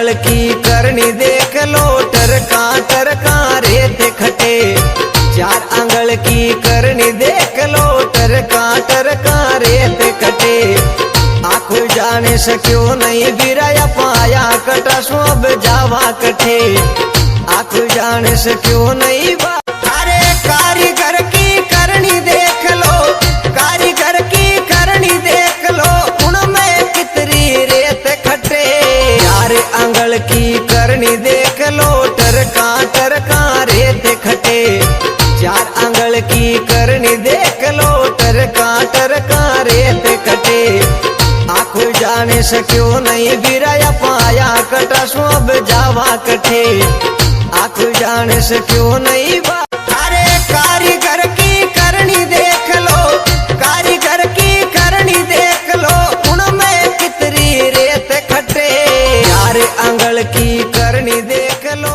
Angle की करनी देख लो, टरका रेत खटे। 4 आंगल की करनी देख लो, टरका रेत खटे। आखो जाने सक्यो नहीं बिराया पाया कटा सो अब जावा कठे। आखो जाने सक्यो नहीं अरे कारीगर की करनी देख लो, कारीगर की करनी देख लो, उनमें कितनी रेत खटे। 4 आंगल की करनी देख लो, टरका रेत खटे। 4 आंगल की करनी देख लो, टरका रेत खटे। आखो जाने सक्यो नहीं बिराया पाया कटा सो अब जावा कठे। आखो जाने सक्यो नहीं अरे कारीगर की करनी देख लो, कारीगर की करनी देख लो, उनमें कितनी रेत खटे। 4 आंगल की करनी देख लो।